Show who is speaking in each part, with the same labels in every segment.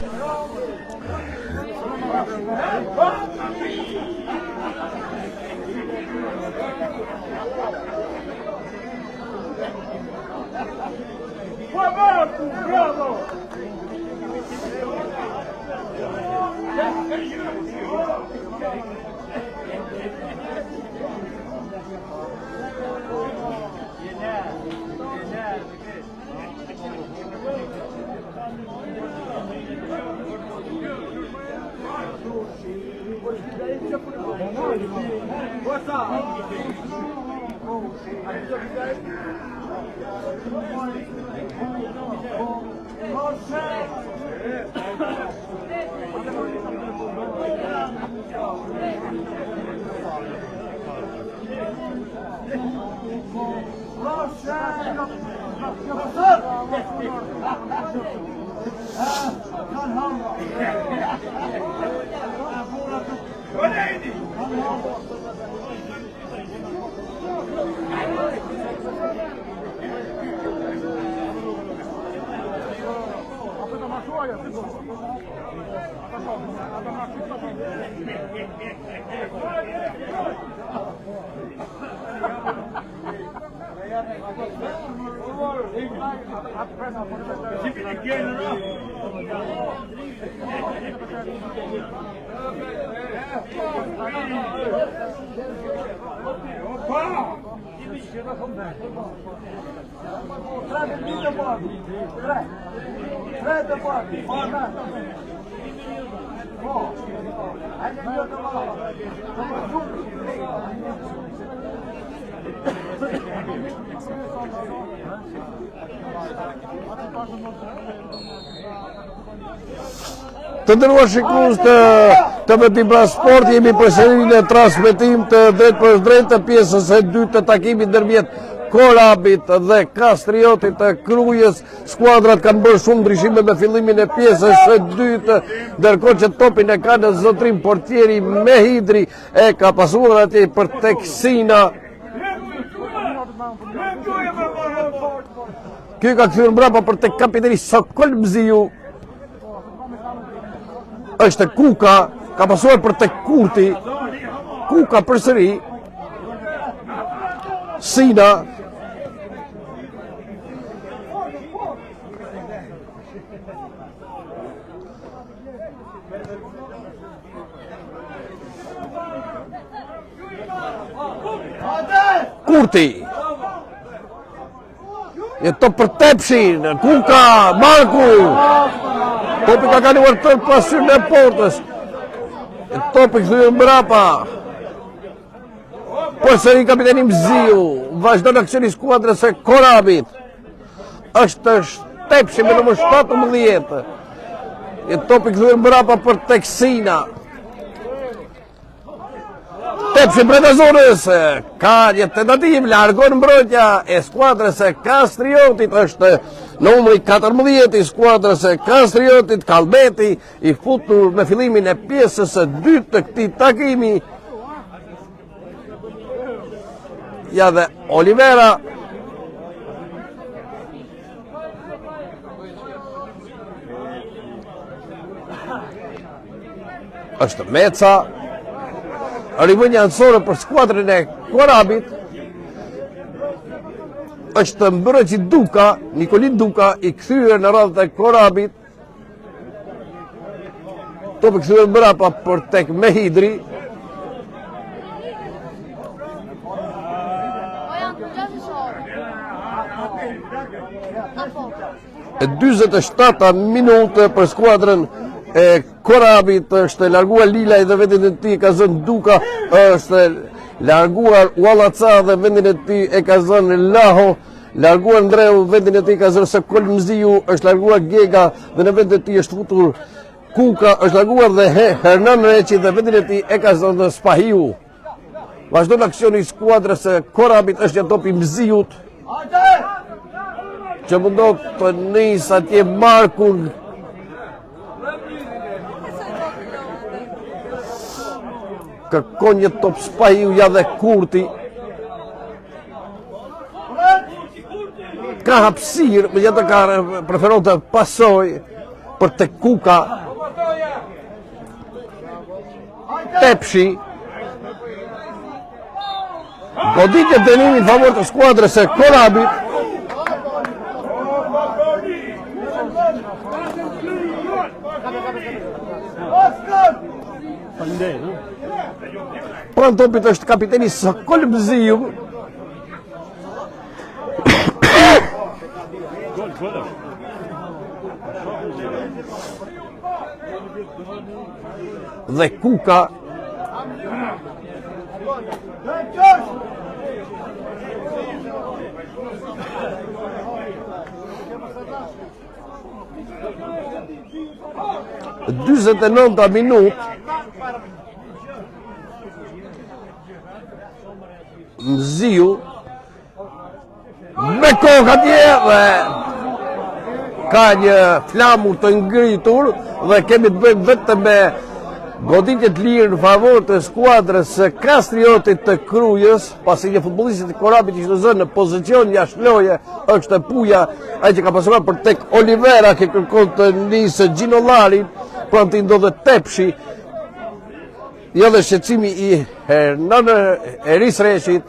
Speaker 1: Bravo!
Speaker 2: Të nderuar shikues të Vetimbra Sport, jemi për serinë e transmetim të drejt për drejt të pjesës e dytë të takimit ndërmjet Korabit dhe Kastriotit të Krujës. Skuadrat kanë bërë shumë ndryshime me fillimin e pjesës së dytë, ndërkohë që topin e ka në zotrim portieri Mehidri, e ka pasuar atje për tek Sina. Ky ka kthyer mbrapa për tek kapiteni Sokol Mziu. Është Kuka, ka pasuar për tek Kurti. Kuka përsëri. Sina. Kurti. Je top për Tepshin. Kuka, Marku. Topi ka kaluar tërë pasyrën e portës. Topi kthyer mbrapa. Përsëri kapiteni Mziu. Vazhdon aksioni i skuadrës së Korabit. Është Tepshi me numër 17. Topi kthyer mbrapa për tek Sina. Tepshi brenda zonës, ka një tentativë, largon mbrojtja e skuadrës së Kastriotit, është numri 14 i skuadrës së Kastriotit, Kalbeti, i futur me fillimin e pjesës së dytë të këtij takimi. Ja dhe Olivera. Është Meca. Rivënja nësore për skuadrën e Korabit. Është mbrojtësi Duka, Nikolin Duka, i kthyer në radhët e Korabit. Topi kthyer mbrapa për tek Mehidri. E 47 minutë për skuadrën e Korabit. Është larguar Lilaj dhe vendin e tij ka zënë Duka, është larguar Wallaca dhe vendin e tij e ka zënë Laho, larguar Ndreu, vendin e tij ka zënë Sokol Mziu, është larguar Gega dhe në vendin e tij është futur Kuka, është larguar dhe Hernan Reçi dhe vendin e tij e ka zënë Spahiu. Vazhdon aksioni i skuadrës së Korabit, është një top i Mziut që mundon të nisë atje Markun. Kërkon një top Spahiu, ja dhe Kurti. Ka hapësirë, megjithatë ka preferon të pasoj. për tek Kuka. Tepshi. Goditje dënimi në favor të skuadrës së Korabit. Pranë topit është kapiteni Sokol Bziu. Dhe Kuka. Dyzet e nënta minutë. Mziu me kokë atje dhe ka një flamur të ngritur dhe kemi të bëjmë vetëm me goditje të lirë në favor të skuadrës së Kastriotit të Krujës, pasi një futbollistit të Korabit ishte zënë në pozicion jashtë loje, është Puja, ai që ka pasuar për tek Olivera që kërkon të nisë Gjinollarin, pranë të ndodhe Tepshi. Jo dhe shqetësimi i Hernan Eris Reshit.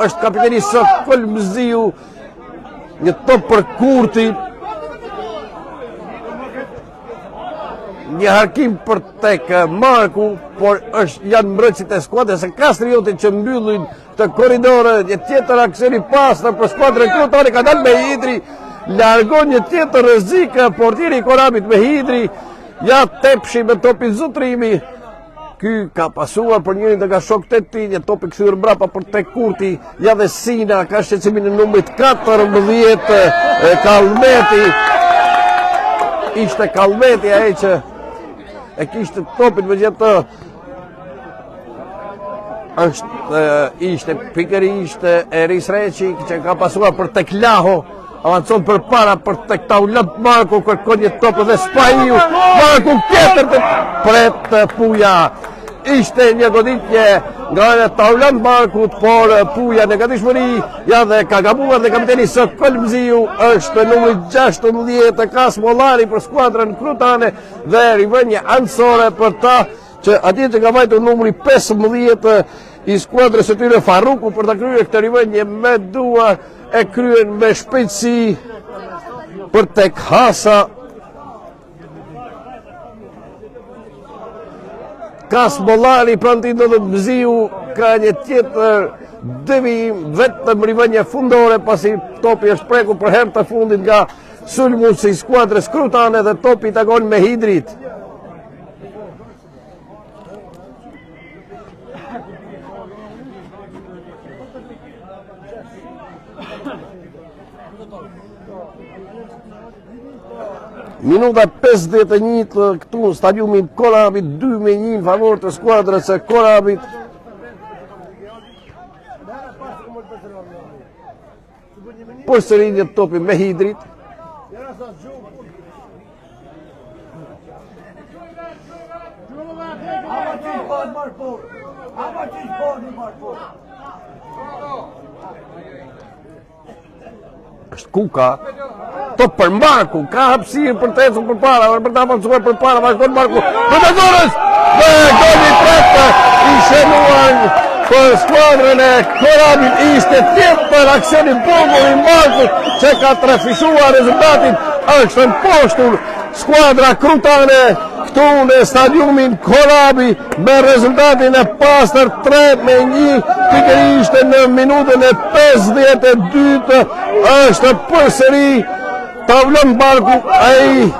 Speaker 2: Është kapiteni Sokol Bziu, një top për Kurti. Një harkim për tek Marku, por janë mbrojtësit e skuadrës së Kastriotit që mbyllin të korridore. Një tjetër aksion i pastër për skuadrën krutare, ka dalë me Hidri, largon një tjetër rrezik portieri i Korabit me Hidri. Ja Tepshi me topin zutrimi. Ky ka pasuar për njërin nga shokët e tij, një top i kthyer mbrapa për tek Kurti. Ja dhe Sina ka shqetësimin në numrit 14, Kallmeti. Ishte Kallmeti ai që e kishte topin me gjithë ishte pikërisht Eris Reçi që ka pasuar për tek Laho, avancon për para për tek Taulant Marku, kërkon një top dhe Spaiu, Marku tjetër të pret Puja. Ishte një goditje nga ana e Taulant Markut, por Puja në gatishmëri, ja dhe ka gabuar dhe kapiteni Sokol Bziu është numri 16 Kas Mollari për skuadrën krutane dhe rivënje anësore për ta që atje që ka vajtur numri 15 i skuadrës së tyre Farruku për ta kryer këtë rivënje me duar, e kryen me shpejtësi për tek Hasa. Kas Mollari pranë tij ndodhet Bziu, ka një tjetër devijim, vetëm rivënje fundore pasi topi është prekur për herë të fundit nga sulmuesi i skuadrës krutane dhe topi i takon me Hidrit. Minuta 51 këtu në stadiumin Korabit, 2-1 në favor të skuadrës së Korabit. Përsëri një topi me Hidrit. Është Kuka. Top për Marku, ka hapësirë për të ecur përpara, për të avancuar përpara, vazhdon Marku. Përdatores! Dhe goli i tretë i shënuar për skuadrën e Korabit. Ishte tjetër aksion i bukur i Markut që ka trafikuar rezultatin. Është në poshtur skuadra krutane këtu në stadiumin Korabi me rezultatin e pastër 3-1, pikërisht në minutën e 52 është përsëri Taulant Marku ai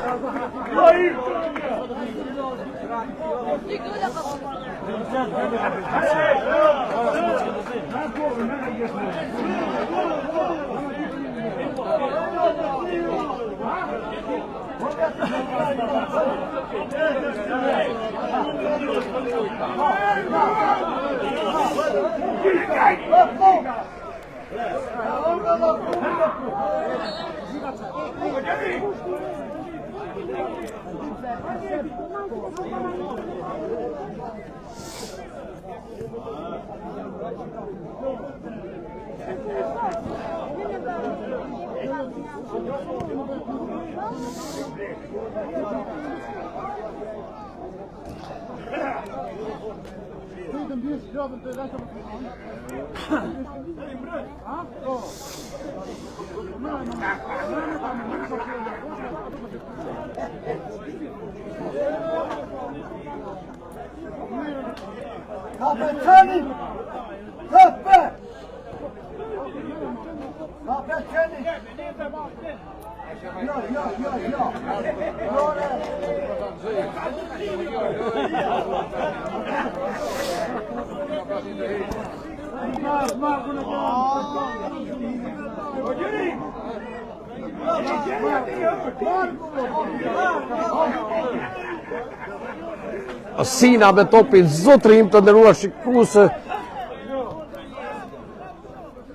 Speaker 2: Sina me topin zotrim të ndëruar shikuese.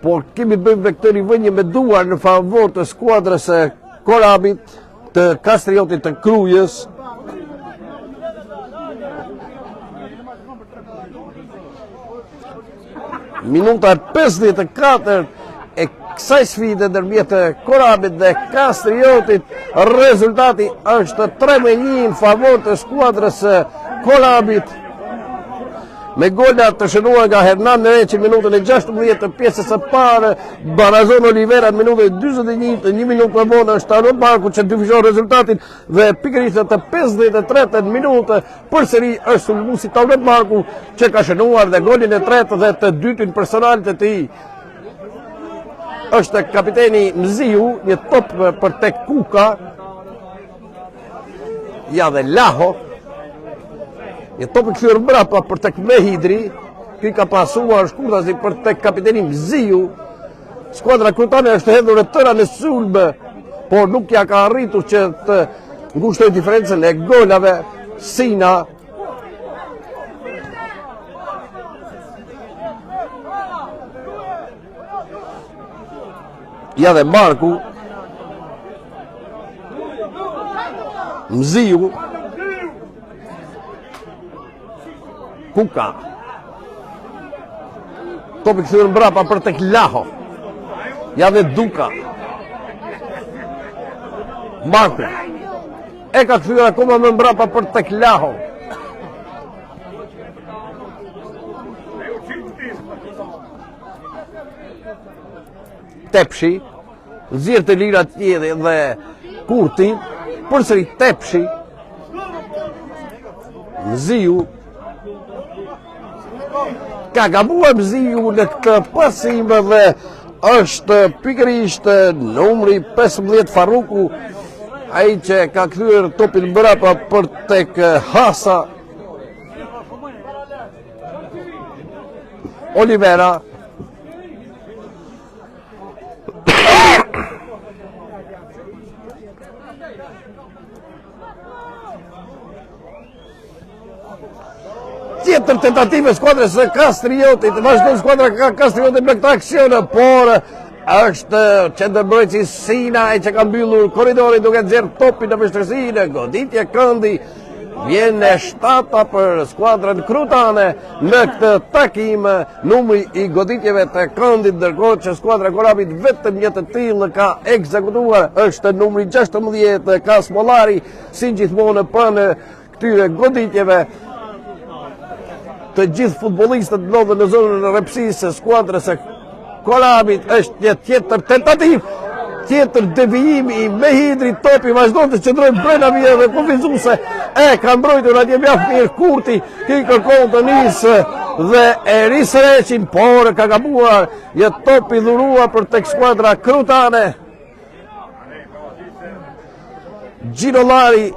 Speaker 2: Por kemi të bëjmë me këtë rivënje me duar në favor të skuadrës e Korabit, të Kastriotit të Krujës. Minuta 54 e kësaj sfide ndërmjet Korabit dhe Kastriotit, rezultati është 3-1 në favor të skuadrës së Korabit, me gola të shënuar nga Hernan Reçi në minutën e 16 të pjesës së parë, Barazon Olivera në minutën e 41, të 1 minutë më vonë është Aron Marku që dyfishon rezultatin dhe pikërisht të 53 minutë përsëri është sulmuesi Aron Marku që ka shënuar dhe golin e tretë dhe të dytin personal të tij. Është kapiteni Mziu, një top për tek Kuka. Ja dhe Laho. Një top i kthyer mbrapa për tek Mehidri, ky ka pasuar shkurtazi për tek kapiteni Mziu. Skuadra krutane është hedhur e tëra në sulm, por nuk ja ka arritur që të ngushtojë diferencën e golave. Sina ja dhe Marku, Mziu, Kuka. Topi kthyer mbrapa për tek Laho. Ja dhe Duka. Marku. E ka kthyer akoma më mbrapa për tek Laho. Tepshi, nxjerr të lira tjetër dhe Kurti, përsëri Tepshi. Mziu ka gabuar Mziu në këtë pasim dhe është pikërisht numri 15 Farruku, ai që ka kthyer topin mbrapa për tek Hasa. Olivera tjetër tentative skuadrës së Kastriotit, vazhdon skuadra Kastriotit me këtë aksion, por është qendërmbrojtësi Sina ai që ka mbyllur korridorin duke nxjerr topin në vështirësinë. Goditje këndi vjen e shtata për skuadrën krutane në këtë takim. Numri i goditjeve të këndit, ndërkohë që skuadra Korabit vetëm një të tillë ka ekzekutuar, është numri 16 ka Smollari, si gjithmonë pranë këtyre goditjeve. Të gjithë futbollistët ndodhen në zonën e rrepsisë së skuadrës së Korabit. Është një tjetër tentativë, tjetër devijim i Mehidrit. Topi vazhdon të qëndrojë brenda vijave dhe kufizuese e ka mbrojtur atje mjaft mirë Kurti, që kërkon të nisë dhe e risreqin, por ka gabuar. Një top i dhuruar për tek skuadra krutane. Gjinolari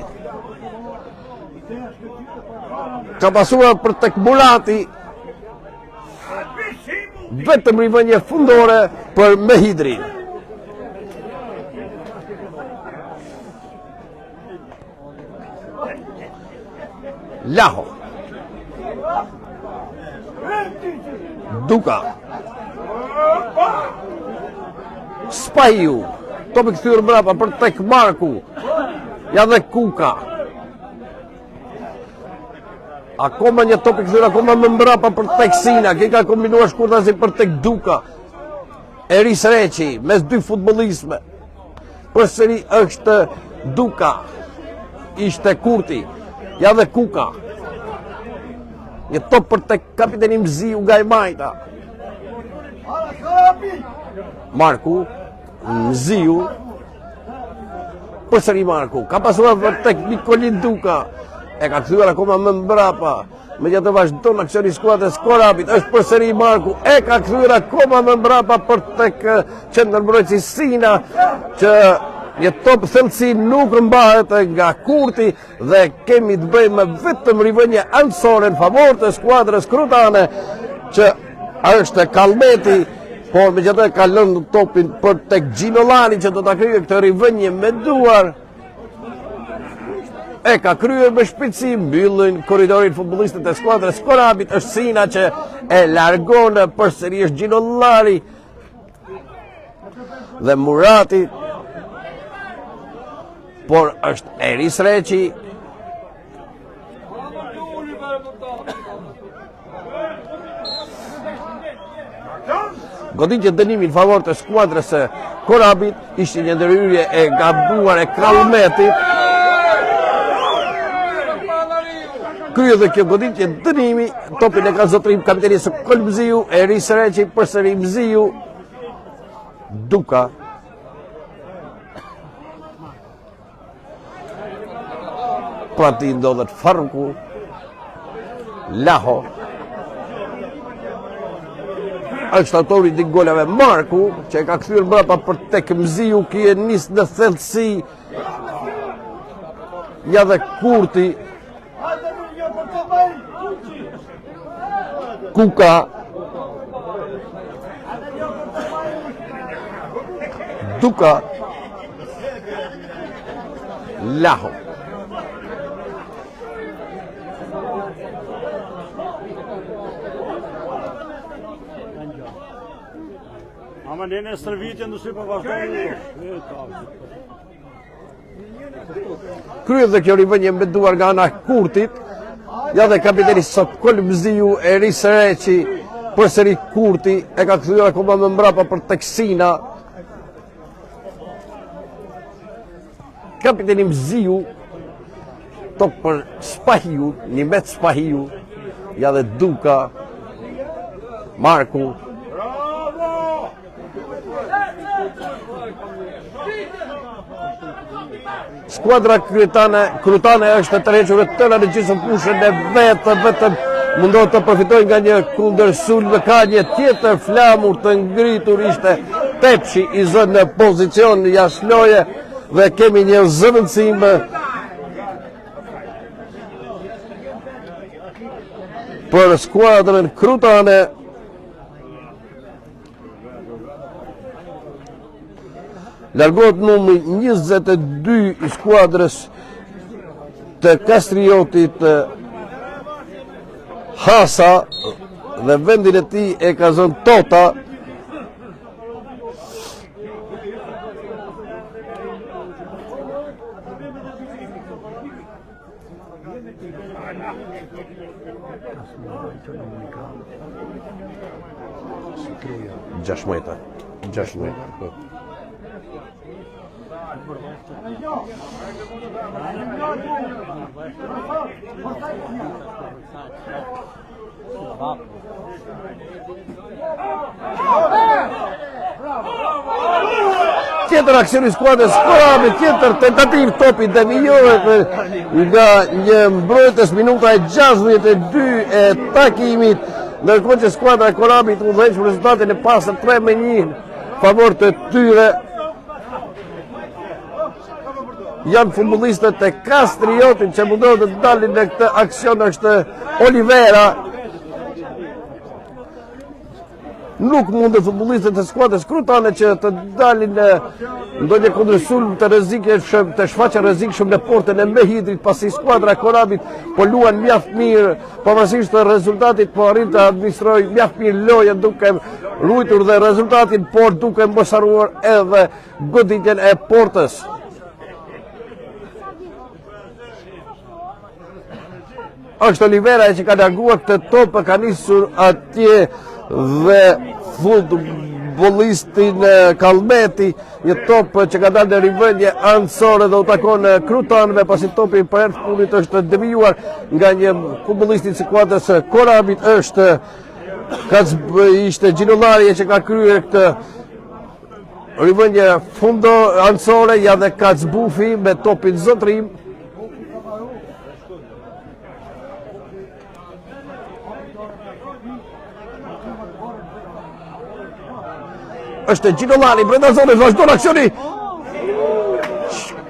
Speaker 2: ka pasuar për tek Bulati. Vetëm rivënje fundore për Mehidrin. Laho. Duka. Spahiu. Topi kthyer mbrapa për tek Marku. Ja dhe Kuka. Akoma një topi kthyer akoma më mbrapa për tek Sina. Kë ka kombinuar shkurtazi për tek Duka. Eris Reqi mes dy futbollistëve. Përsëri është Duka. Ishte Kurti. Ja dhe Kuka. Një top për tek kapiteni Mziu Gajmajta. Marku. Mziu. Përsëri Marku. Ka pasuar për tek Nikolin Duka. E ka kthyer akoma më mbrapa. Megjithatë vazhdon aksioni i skuadrës Korabit. Është përsëri Marku. E ka kthyer akoma më mbrapa për tek qendërmbrojtësi Sina, që një top thellësi nuk mbahet nga Kurti dhe kemi të bëjmë vetëm rivënje anësore në favor të skuadrës krutane, që është Kallmeti, por megjithatë ka lënë topin për tek Gjinolani, që do ta kryejë këtë rivënje me duar. E ka kryer me shpejtësi, mbyllën korridorin futbollistët e skuadrës Korabit. Është Sina që e largon përsëri, është Gjinolani dhe Murati, por është Eris Reqi. Goditje dënimi në favor të skuadrës së Korabit, ishte një ndërhyrje e gabuar e Kallmetit. Kryet dhe kjo goditje dënimi, topin e ka zotërim kapiteni së Mziu, Eris Reqi, përsëri Mziu, Duka. Prati ndodhet Farku, Laho. Është autori i golave Marku, që e ka kthyer mbrapa për tek Mziu, që e nis në thellësi. Ja dhe Kurti. Kuka. Duka. Laho.
Speaker 1: Ama nene stërvitje ndësi për vazhdojnë.
Speaker 2: Kryet dhe kjo rivënje me duar nga ana Kurtit. Ja dhe kapiteni Sokol Mziu, Eris Reqi, përsëri Kurti, e ka kthyer akoma më mbrapa për tek Sina. Kapiteni Mziu, top për Spahiu, Nimet Spahiu, ja dhe Duka, Marku. Skuadra krutane është të tërhequr të tëra në gjithë fushën e vetë, vetëm mundohet të përfitojë nga një kundërsulm, ka një tjetër flamur të ngritur, ishte Tepshi i zënë në pozicion jashtë loje dhe kemi një zëvendësim për skuadrën krutane. Largohet numri 22 i skuadrës të Kastriotit, Hasa, dhe vendin e tij e ka zënë Tota. Gjashmeta. Tjetër aksion i skuadrës Korabit, tjetër tentativ topi devijohet nga një mbrojtës minuta e 62 e takimit, ndërkohë që skuadra e Korabit udhëheq rezultatin e pasër 3-1 favor të tyre. Janë futbollistët e Kastriotit që mundohet të dalin në këtë aksion, është Olivera. nuk mundet futbollistët e skuadrës krutane që të dalin në ndonjë kundërsulm të rrezikshëm, të shfaqen rrezikshëm në portën e Mehidrit, pasi skuadra e Korabit po luan mjaft mirë, pavarësisht të rezultatit po arrin të administrojë mjaft mirë lojën duke ruajtur dhe rezultatin, por duke mosharuar edhe goditjen e portës. Është Olivera që ka larguar këtë topë, ka nisur atje dhe futbollistin Kalmeti, një topë që ka dalë në rivendje anësore dhe u takon krutanëve, pasi topi për herë fundit është devijuar nga një futbollist i skuadrës Korabit, ishte Gjinollari që ka kryer këtë rivendje anësore, ja dhe Kacbufi me topin zotrim. Është Gjinollani, brenda zonës, vazhdon aksioni.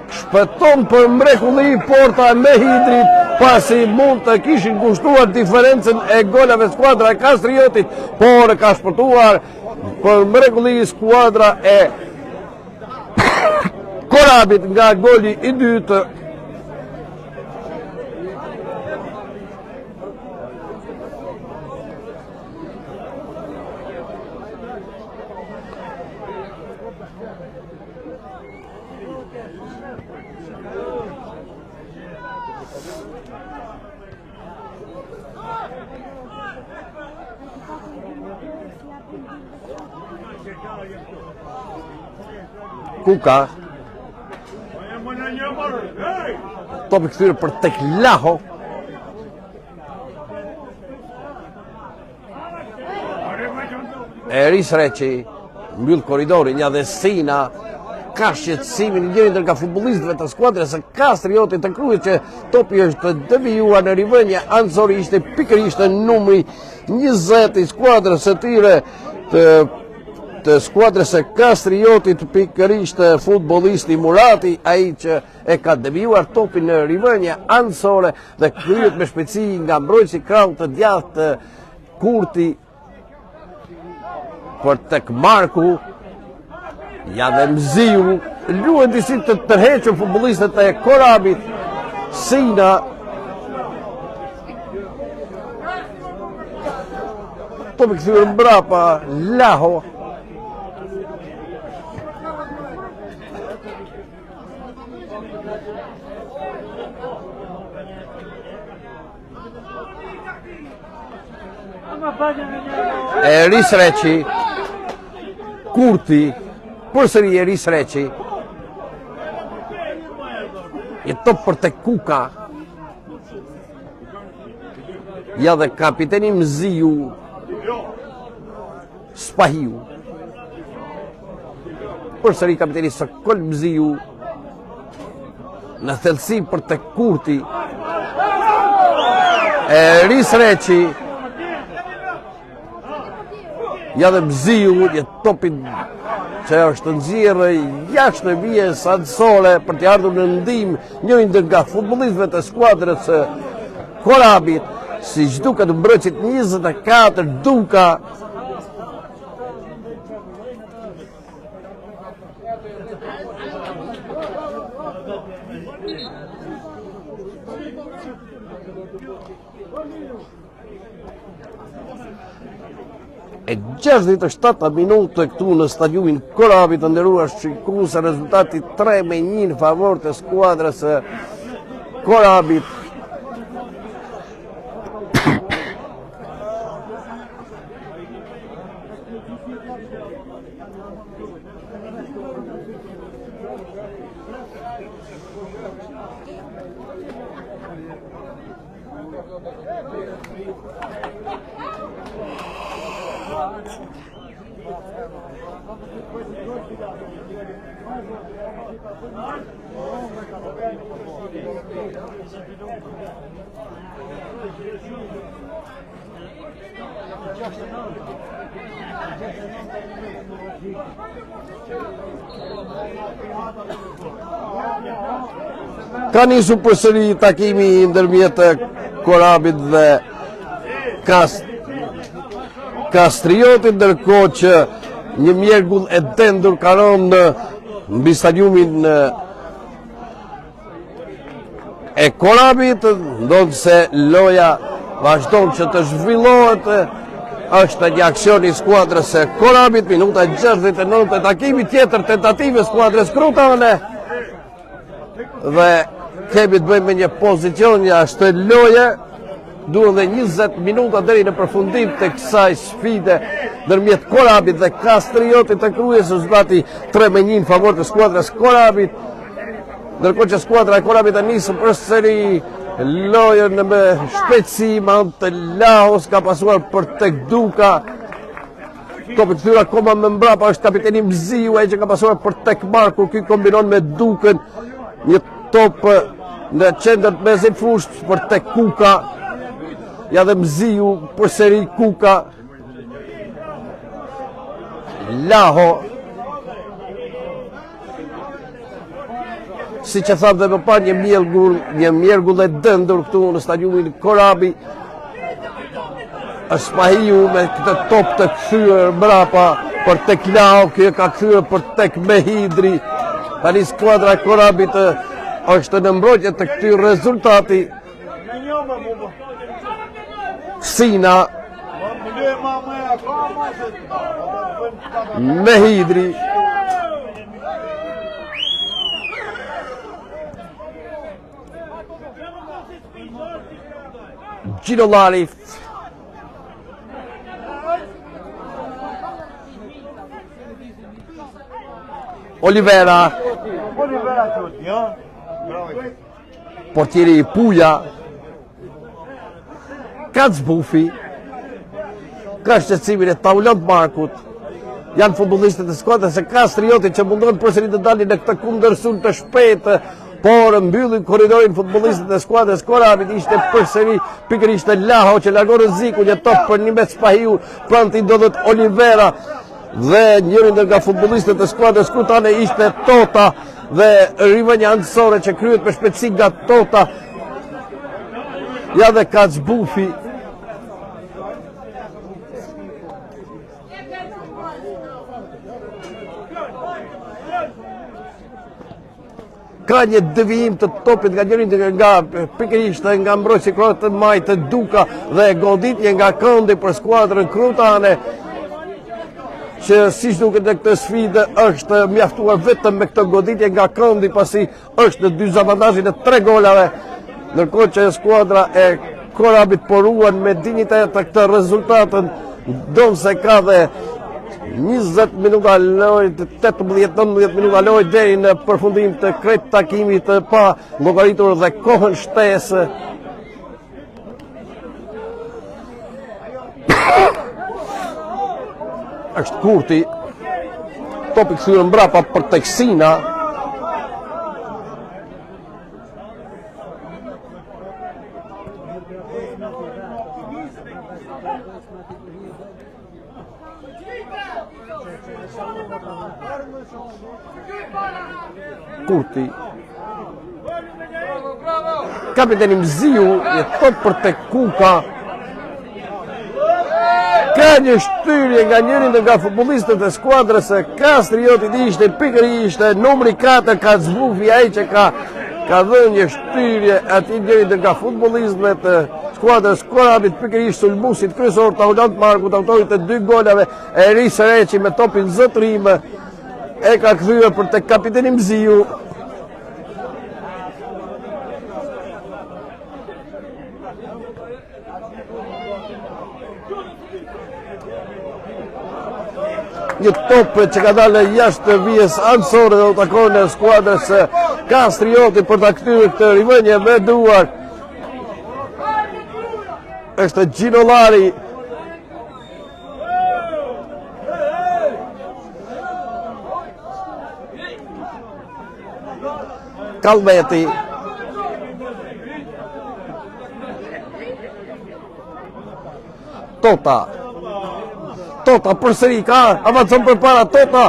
Speaker 2: Shpëton për mrekulli porta e Mehidrit, pasi mund të kishin kushtuar diferencën e golave skuadra e Kastriotit, por ka shpëtuar për mrekulli skuadra e Korabit nga goli i dytë. Kuka topi kthyer për tek Laho. Eris Reçi mbyll korridorin, ja dhe Sina ka shqetësimin njëri ndër nga futbollistëve të skuadrës së Kastriotit të Krujit që topi është devijuar në rivendje anësore, ishte pikërisht numri 20 i skuadrës së tyre të skuadrës e Kastriotit, pikërisht futbollisti Murati, ai që e ka devijuar topin në rivendje anësore dhe kryet me shpejtësi nga mbrojtësi krau të djathtë Kurti për tek Marku, ja dhe Mziu, luan disi të tërhequr futbollistët e Korabit. Sina topi kthyer mbrapa, Laho Eris Reçi, Kurti, përsëri Eris Reçi, i top për tek Kuka, ja dhe kapiteni Mziu, Spahiu, përsëri kapiteni Sokol Mziu, në thellësi për tek Kurti, Eris Reçi, ja dhe Mziu, një topin që është nxjerrë jashtë në vijës anësore për të ardhur në ndihmë njëri nga futbollistëve të skuadrës së Korabit, siç duket mbrojtësit 24 Duka. E 67 minutë këtu në stadiumin Korabit, të nderuar shikues, rezultati 3-1 në favor të skuadrës së Korabit. Ka nisur përsëri takimi ndërmjet Korabit dhe Kastriotit, ndërkohë që një mjergull e dendur ka rënë në mbi stadiumin e Korabit, ndonëse se loja vazhdon që të zhvillohet. Është një aksion i skuadrës e Korabit, minuta 69 të takimi tjetër tentative skuadrës Krutane. Dhe kemi të bëjmë me një pozicion jashtë loje, duhen dhe 20 minuta deri në përfundim të kësaj sfide ndërmjet Korabit dhe Kastriotit të Krujës, u zbati 3-1 në favor të skuadrës Korabit. Ndërkohë që skuadra e Korabit e nisë përsëri lojën me shpejtësi, Mante Lahos ka pasuar për tek Duka. Topi kthyer akoma më mbrapa është kapiteni Mziu, ai që ka pasuar për tek Marku, ky kombinon me Dukën. Një top në qendër të mezit fushë për tek Kuka. Ja dhe Mziu përsëri Kuka. Laho. Si që thamë dhe më pa një mjergull e dëndur këtu në stadiumin Korabi. Është Spahiu me këtë top të kthyer mbrapa për tek Laho, kjo ka kthyer për tek Mehidri. Tani skuadra e Korabit është në mbrojtje të këtij rezultati. Sina Mehidri Gjinolari Olivera portieri i Puja Kacbufi ka shqetësimin e Taulont Markut. Janë futbollistët e skuadrës e Kastriotit që mundohen përsëri të dalin në këtë kundërsul të shpejtë, por mbyllin korridorin futbollistët e skuadrës Korabit. Ishte përsëri pikërisht Laho që largon rrezikun, një top për një mes Spahiu, pranë tij ndodhet Olivera dhe njëri nga futbollistët e skuadrës Krutane ishte Tota dhe rivënia anësore që kryhet me shpejtësi nga Tota. Ja dhe Kacbufi. Ka një devijim të topit nga njërin nga pikërisht nga mbrojtësi krahët të majtë të Duka dhe goditje nga këndi për skuadrën Krutane, që siç duket në këtë sfidë është mjaftuar vetëm me këtë goditje nga këndi, pasi është në 2 zavantazhin e 3 golave, ndërkohë që skuadra e Korabit poruan me dinjitet të këtë rezultatën, donse ka dhe 20 minuta lojë, 18-19 minuta lojë deri në përfundim të krejt takimit të pa llogaritur dhe kohën shtesë. Është Kurti, topi kthyer mbrapa për tek Sina. Kurti, kapiteni Mziu, një top për tek Kuka. Ka një shtyrje nga njërin nga futbollistët e skuadrës e Kastriotit, ishte pikërisht numri 4 Kacbufi, ai që ka dhënë një shtyrje atij njërin nga futbollistëve të skuadrës Korabit, pikërisht sulmuesit kryesor Taulont Markut, autorit të 2 golave, Eris Reçi me topin zotrim e ka kthyer për tek kapiteni Mziu. Një top që ka dalë jashtë vijes anësore dhe u takon në skuadrës Kastriotit për ta kthyer këtë rivënje me duar. Është Gjinolari. Kalmeti. Tota përsëri ka avancon përpara Tota,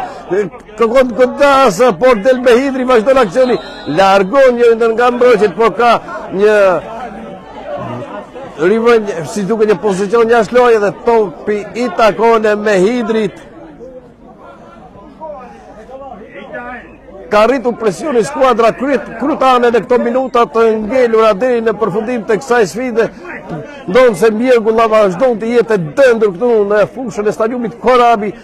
Speaker 2: kërkon godas, por Del Mehidri vazhdon aksioni, largon një nga mbrojtjet, por ka një rivojnë si duke një pozicion jashtë loje dhe topi i takon e Mehidrit. Ka rritur presioni skuadra krutane në këto minuta të ngelura deri në përfundim të kësaj sfide. Ndonë se Mjergulla vazhdon të jetë dëndër këtu në fushën e stadiumit Korabi.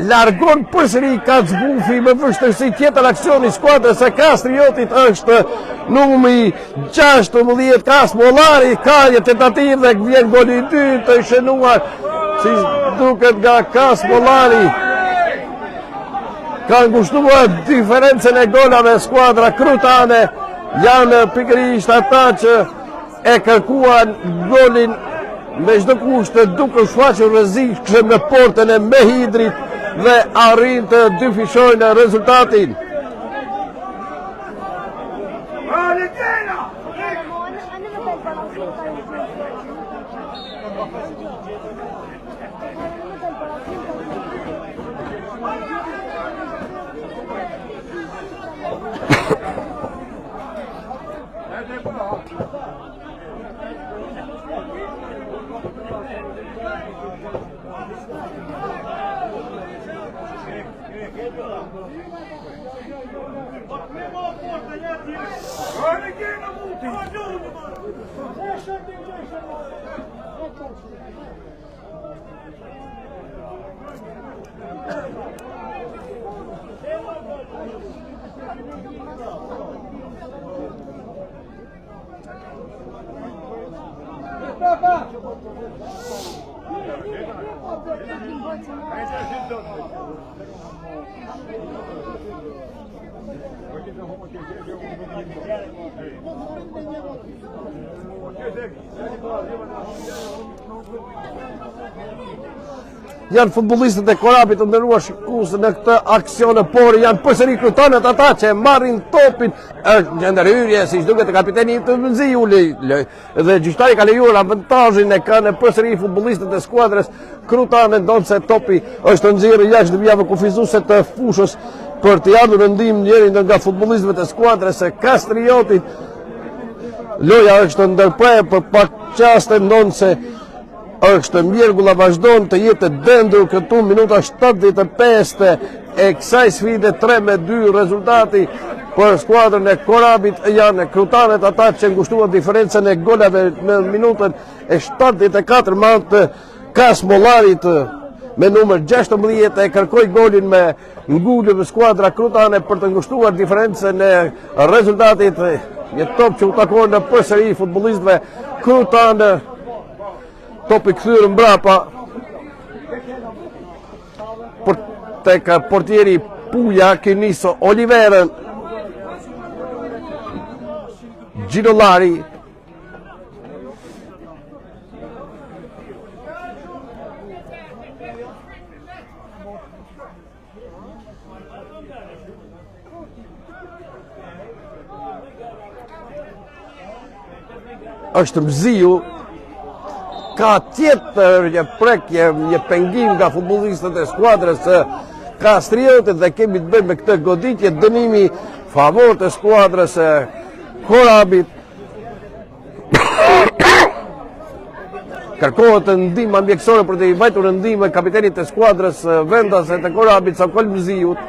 Speaker 2: Largon përsëri Kacbufi me vështirësi tjetër aksioni skuadrës së Kastriotit është numri 16 Kasmollari, ka një tentativë dhe vjen goli i dytë të shënuar si duket nga Kasmollari. Ka ngushtuar diferencën e golave skuadra krutane, janë pikërisht ata që e kërkuan golin me çdo kusht duke shfaqur rrezik në portën e Mehidrit dhe arrin të dyfishojnë rezultatin. Janë futbollistët e Korabit të nderuar shikues në këtë aksion, por janë përsëri krutanët ata që marrin topin. Është një ndërhyrje siç duket te kapiteni të Mziu dhe gjyqtari ka lejuar avantazhin e kanë përsëri futbollistët e skuadrës krutane, ndonse topi është nxjerrë jashtë vijave kufizuese të fushës për të ardhur në ndihmë njëri nga futbollistëve të skuadrës së Kastriotit. Loja është ndërprerë për pak çaste, ndonse është Mjergulla vazhdon të jetë dëndur këtu minuta 75 e kësaj sfide 3-2 rezultati për skuadrën e Korabit. Janë krutanet ata që ngushtuan diferencën e golave në minutën e 74 me anë të Kasmollarit me numër 16 e kërkoi golin me ngulë skuadra krutane për të ngushtuar diferencën e rezultatit. Një top që u takon në përsëri futbollistëve krutanë. Topi kthyer mbrapa tek portieri Puja që niso Oliverën. Ginollari. Është Mziu. Ka tjetër një prekje, një pengim nga futbollistët e skuadrës së Kastriotit dhe kemi të bëjmë me këtë goditje, dënimi favor të skuadrës së Korabit. Kërkohet ndihmë mjekësore për të i vajtur ndihmë kapitenit të skuadrës vendase të Korabit, Sokol Mziut.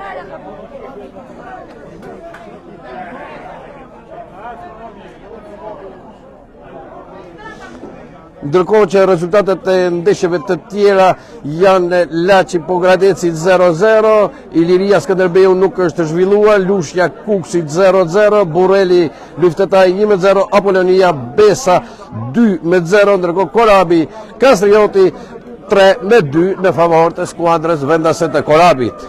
Speaker 2: Ndërkohë që rezultatet e ndeshjeve të tjera janë Laçi Pogradeci 0-0, Iliria Skënderbeu nuk është zhvilluar, Lushja Kuksi 0-0, Burreli Luftetaj 1-0, Apolonia Besa 2-0, ndërkohë Korabi Kastrioti 3-2 në favor të skuadrës vendase të Korabit.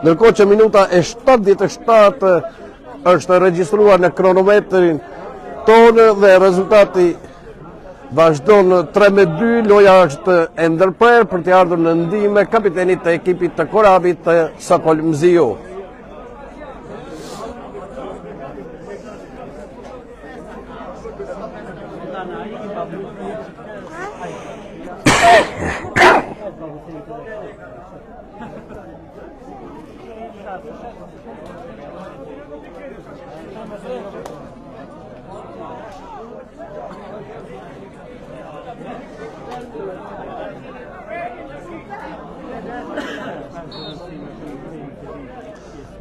Speaker 2: Ndërkohë që minuta e 77 është regjistruar në kronometrin tonë dhe rezultati vazhdon 3-2, loja është e ndërprerë për të ardhur në ndihmë kapitenit të ekipit të Korabit të Sokol Mziu.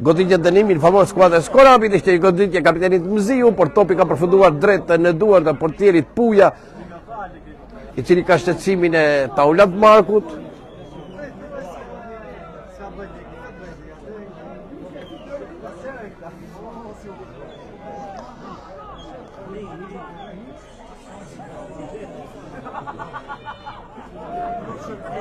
Speaker 2: Goditja dënimi në favor skuadrës Korabit ishte i goditja kapitenit Mziu, por topi ka përfunduar drejt në duar të portierit Puja, i cili ka shtetësimin e Taulant Markut.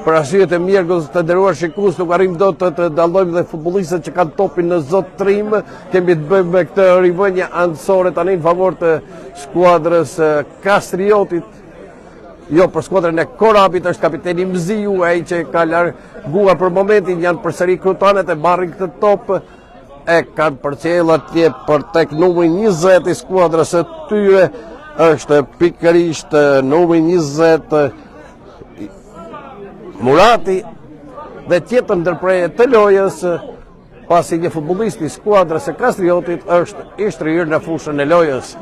Speaker 2: Për arsyet e mirë të nderuar shikues, nuk arrim dot të dallojmë dhe futbollistët që kanë topin në zotrim. Kemi të bëjmë me këtë rivënje anësore tani në favor të skuadrës Kastriotit. Jo, për skuadrën e Korabit është kapiteni Mziu, ai që ka larguar për momentin, janë përsëri krutanet e marrin këtë top. E kanë përcjell atje për tek numri 20 i skuadrës së tyre. Është pikërisht numri 20 Murati dhe tjetër ndërprerje të lojës, pasi një futbollist i skuadrës së Kastriotit është i shtrirë në fushën e lojës.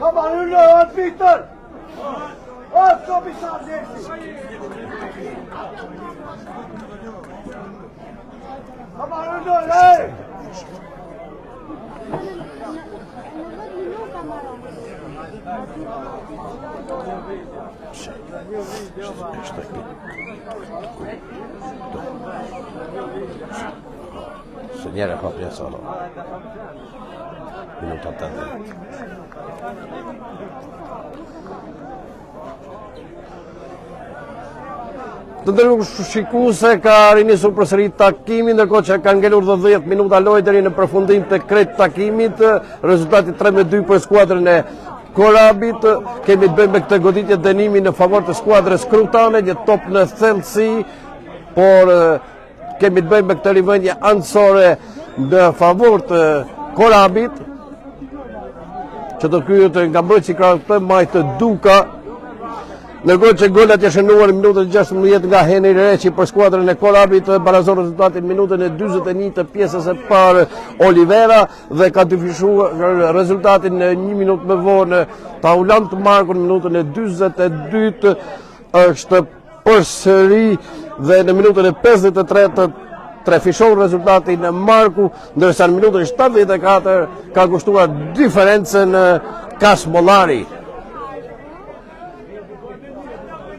Speaker 3: Kom aan, nu loopt Pieter! Wat, kom eens aan, kom aan, nu loopt, hé!
Speaker 2: Segnare proprio solo. Minuto 80. Të nderuar shikuese, ka rinisur përsëri takimi, ndërkohë që kanë ngelur 10 minuta lojë deri në përfundim të krejt takimit. Rezultati 3-2 për skuadrën e Korabit. Kemi të bëjmë me këtë goditje dënimi në favor të skuadrës krutane, një top në thellësi, por kemi të bëjmë me këtë rivënje anësore në favor të Korabit, që do kryet nga mbrojtësi krahasë Majtë Duka. Ndërkohë që golat janë shënuar në minutën 16 nga Henri Reçi për skuadrën e Korabit, barazon rezultatin në minutën e 41 të pjesës e parë Olivera dhe ka dyfishuar rezultatin në 1 minutë më vonë Taulant Marku në minutën e 42 është përsëri dhe në minutën e 53 të trefishon rezultatin në Marku, ndërsa në minutën e 74 ka kushtuar diferencën Kasmollari.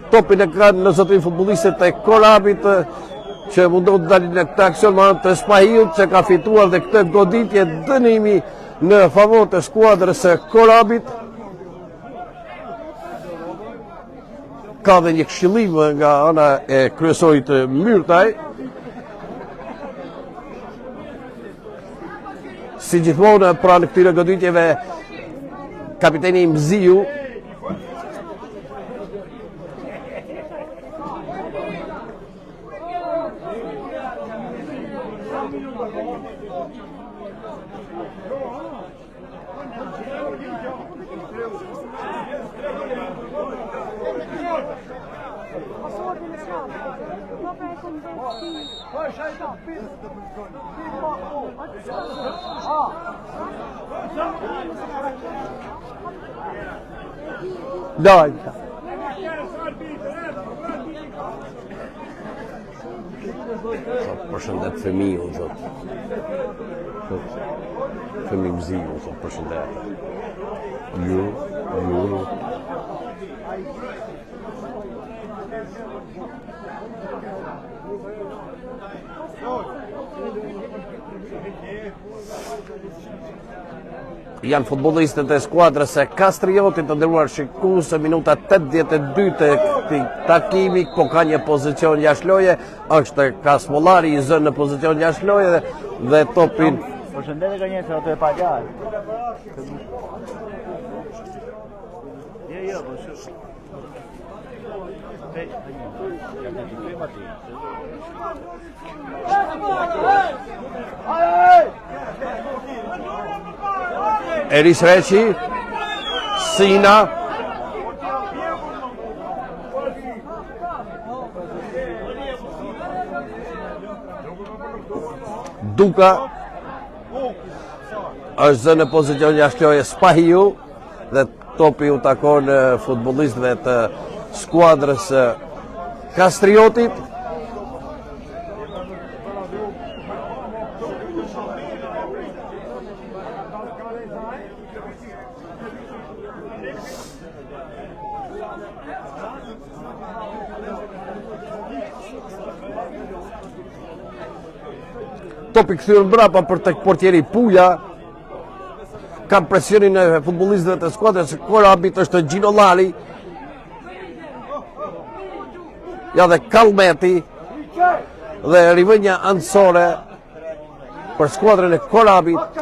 Speaker 2: Topin e kanë në zotrin futbollistët e Korabit, që mundohet të dalin në këtë aksion me anë të Spahiut, që ka fituar dhe këtë goditje dënimi në favor të skuadrës së Korabit. Ka dhe një këshillim nga ana e kryesorit Myrtaj. Si gjithmonë pranë këtyre goditjeve, kapiteni Mziu Lajka. Përshëndet fëmijën, zot. Fëmi Mziu, zot, përshëndet. Ju. Janë futbollistët e skuadrës e Kastriotit, të nderuar shikues, minuta 82 të këtij takimi, po ka një pozicion jashtëloje, është Kasmollari i zënë në pozicion jashtëloje dhe topin
Speaker 4: Përshëndetje ka një se ato e pa gjarë. Jo, po shumë.
Speaker 2: Eris Reqi, Sina, Duka, është zënë në pozicion jashtëloje Spahiu dhe topi u takon futbollistëve të skuadrës Kastriotit. Topi kthyer mbrapa për tek portieri Puja. Kam presionin e futbollistëve të skuadrës Korabit, është Gjino Lali. Ja dhe Kalmeti dhe rivënja anësore për skuadrën e Korabit.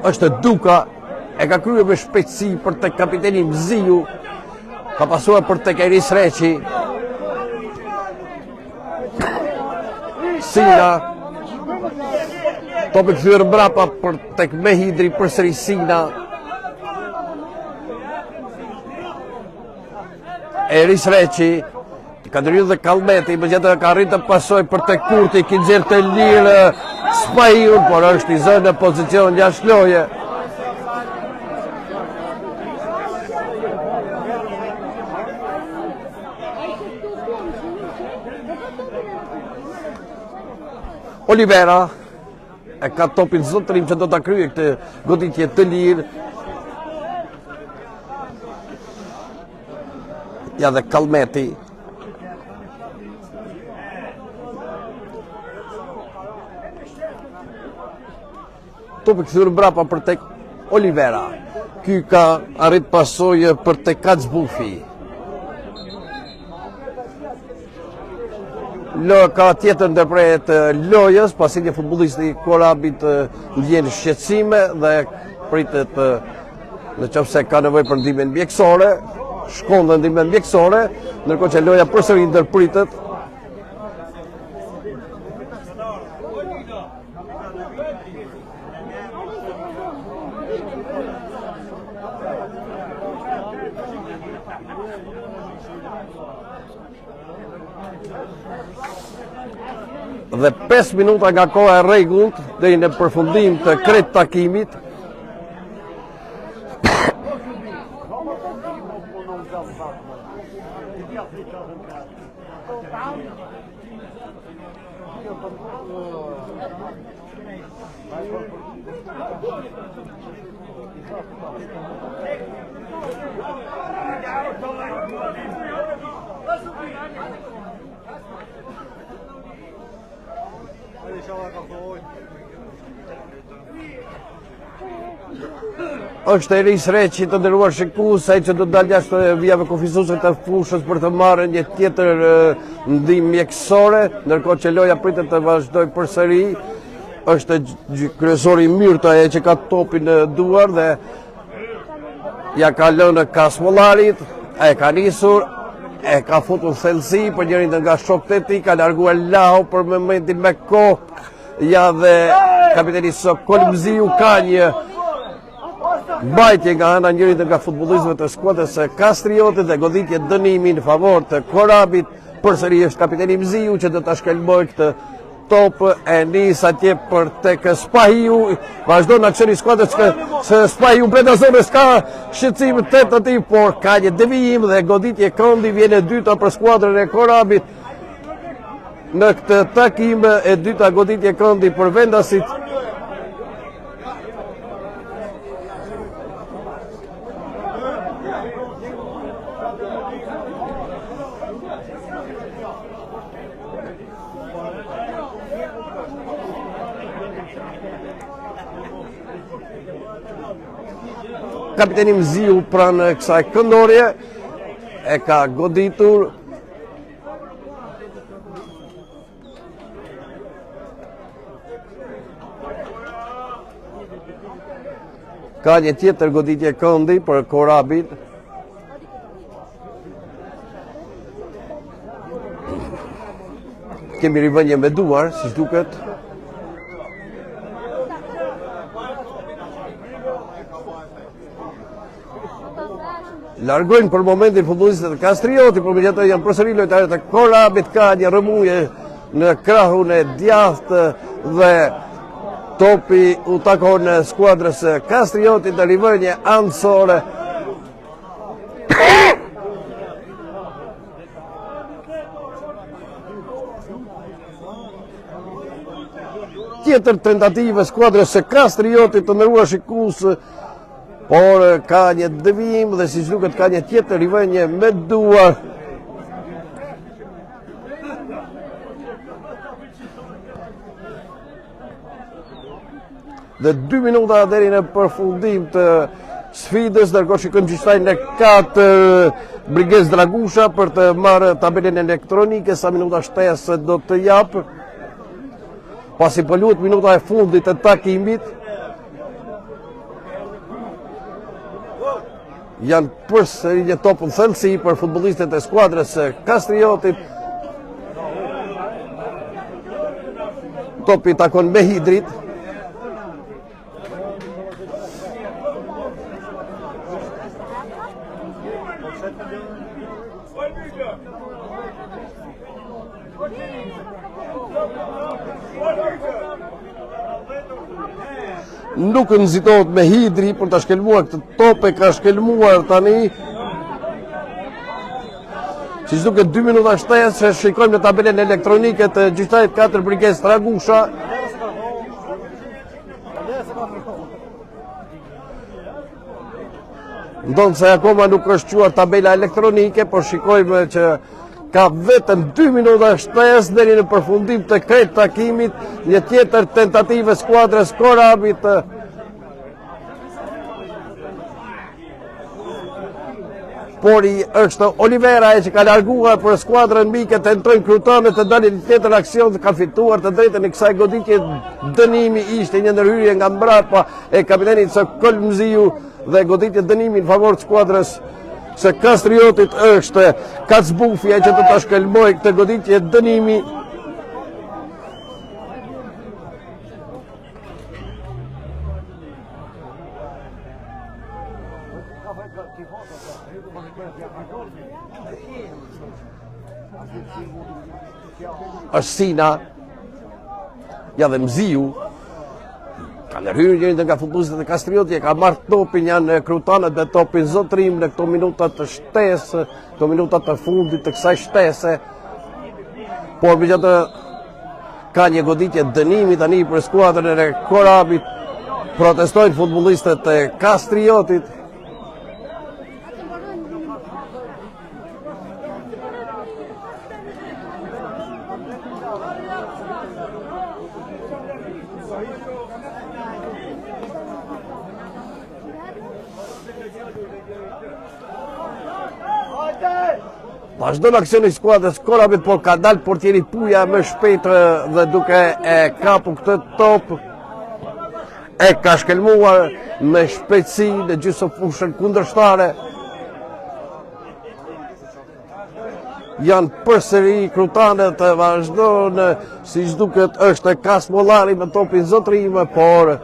Speaker 2: Është Duka, e ka kryer me shpejtësi për tek kapiteni Mziu, ka pasuar për tek Eris Reqi. Sina, topi kthyer mbrapa për tek Mehidri përsëri Sina. Eris Reqi, ka ndërhyrë dhe Kalmeti, megjithatë ka arritur të pasojë për tek Kurti, ki nxjerr të lirë Spahiun, por është i zënë në pozicion jashtëloje. Olivera e ka topin zotërim që do të kryej këtë goditje të lirë. Ja dhe Kalmeti. Topi kthyer mbrapa për tek Olivera. Ky ka arrit pasojë për tek Kacbufi. Ka tjetër ndërprerje të lojës, pasi një futbollist i Korabit ndjen shqetësime dhe pritet nëse ka nevojë për ndihmën mjekësore, shkon në ndihmën mjekësore, ndërkohë që loja përsëri ndërpritet. Dhe 5 minuta nga koha e rregullt deri në përfundim të krejt takimit. Është Eris Reqi, të nderuar shikues, ai që do të dalë jashtë vijave kufizuese të fushës për të marrë një tjetër ndihmë mjekësore, ndërkohë që loja pritet të vazhdojë përsëri. Është kryesori Myrta që ka topin në duar dhe ja ka lënë Kasmollarit, e ka nisur, e ka futur thellësi për njërin nga shokët e tij, ka larguar Lau për momentin me kokë. Ja dhe kapiteni Sokol Mziu ka një mbajtje nga ana njërit nga futbollistëve të skuadrës së Kastriotit dhe goditje dënimi në favor të Korabit. Përsëri është kapiteni Mziu që do ta shkelmojë këtë top, e nis atje për tek Spahiu. Vazhdon aksioni i skuadrës së Spahiu brenda zonës, ka shqetësim tentativ, por ka një devijim dhe goditje këndi vjen e dyta për skuadrën e Korabit. Në këtë takim e dyta goditje këndi për vendasit. Kapiteni Mziu pranë kësaj këndorje e ka goditur ka një tjetër goditje këndi për Korabit. Kemi rivënje me duar, si duket. Largojnë për momentin futbollistët e Kastrioti, por megjithatë janë përsëri lojtarët e Korabit, ka një rëmuje në krahun e djathtë dhe topi u takon në skuadrës e Kastriotit në rivënje anësore. Tjetër tentative skuadrës e Kastriotit të ndëruar shikues, por ka një devijim dhe siç duket ka një tjetër rivënje me duar. Dhe 2 minuta deri në përfundim të sfidës, ndërkohë shikojmë gjyqtajnë në 4 Brigez Dragusha për të marrë tabelën elektronike, sa minuta shtesë do të japë. Pasi po luhet minuta e fundit të takimit. Janë përsëri një top në thellësi për futbollistët e skuadrës së Kastriotit. Topi takon me Hidrit. Nuk nxitohet me Hidri për ta shkelmuar këtë top, e ka shkelmuar tani. Siç duket 2 minuta shtesë, shikojmë në tabelën elektronike të gjyqtarit 4 Brigez Dragusha. Ndonë se akoma nuk është quar tabela elektronike, por shikojmë që ka vetëm 2 minuta shtesë deri në përfundim të këtij takimit, një tjetër tentative skuadrës Korabit. Por i është Olivera që ka larguar për skuadrën mike, tentojnë kryetanet të dalin një tjetër aksion, ka fituar të drejtën e kësaj goditje. Dënimi ishte një ndërhyrje nga mbrapa e kapitenit së Kolmziu dhe goditje dënimi në favor të skuadrës së Kastriotit është Kacbufja që të ta shkelmoj këtë goditje dënimi. Është Sina, ja dhe Mziu, ka ndërhyrë njërin nga futbollistët e Kastriotit, e ka marrë topin, janë kryetanet me topin zotrim në këto minutat të shtesë, këto minutat të fundit të kësaj shtese. Por megjithatë ka një goditje dënimi tani për skuadrën e Korabit. Protestojnë futbollistët e Kastriotit. Vazhdon aksioni i skuadrës Korabit, por ka dalë portieri Puja më shpejt dhe duke e kapur këtë top, e ka shkelmuar me shpejtësi në gjysmëfushën kundërshtare. Janë përsëri kryetanet vazhdon, siç duket është Kasmollari me topin zotrim, por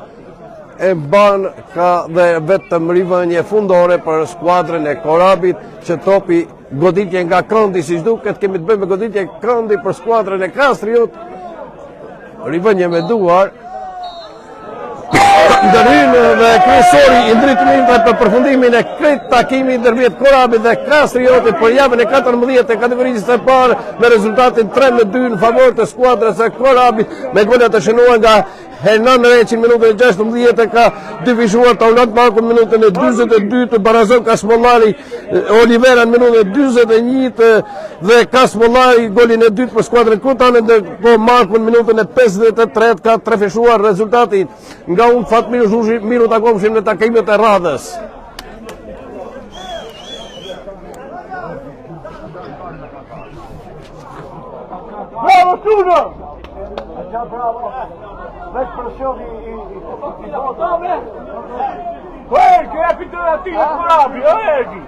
Speaker 2: e mban ka dhe vetëm rivënje fundore për skuadrën e Korabit, që topi goditje nga këndi, siç duket kemi të bëjmë me goditje këndi për skuadrën e Kastriot. Rivënje me duar. Ndërhyrje dhe kryesori i ndërtimit për përfundimin e këtij takimi ndërmjet Korabit dhe Kastriotit për javën e 14 e kategorisë së parë me rezultatin 3-2 në favor të skuadrës së Korabit, me golat të shënuar nga Hernan Reçi në minutën e 16 e ka dyfishuar Taulat Marko në minutën e 42, Barazon Kasmollari, Olivera në minutën e 41 dhe Kasmollari golin e dytë për skuadrën kryetane, ndërkohë Marko në minutën e 53 ka trefishuar rezultatin nga Fatmir Zhuzi minuta komshim në takimet e radhës.
Speaker 3: Bravo Tuno! Bravo! Veç presioni i Ergi, e pittura a tiro Corabi, Ergi!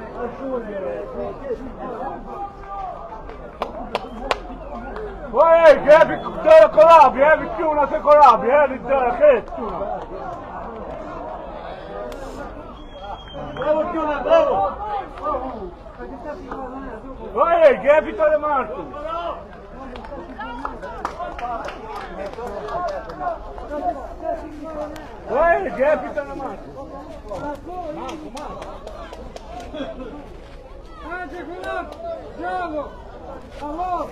Speaker 3: Ergi, e pittura Corabi, pittura se Corabi, pittura che Tuno! Bravo Tuno, bravo! Ergi, e pittura Martin! Capita na mano. Bravo!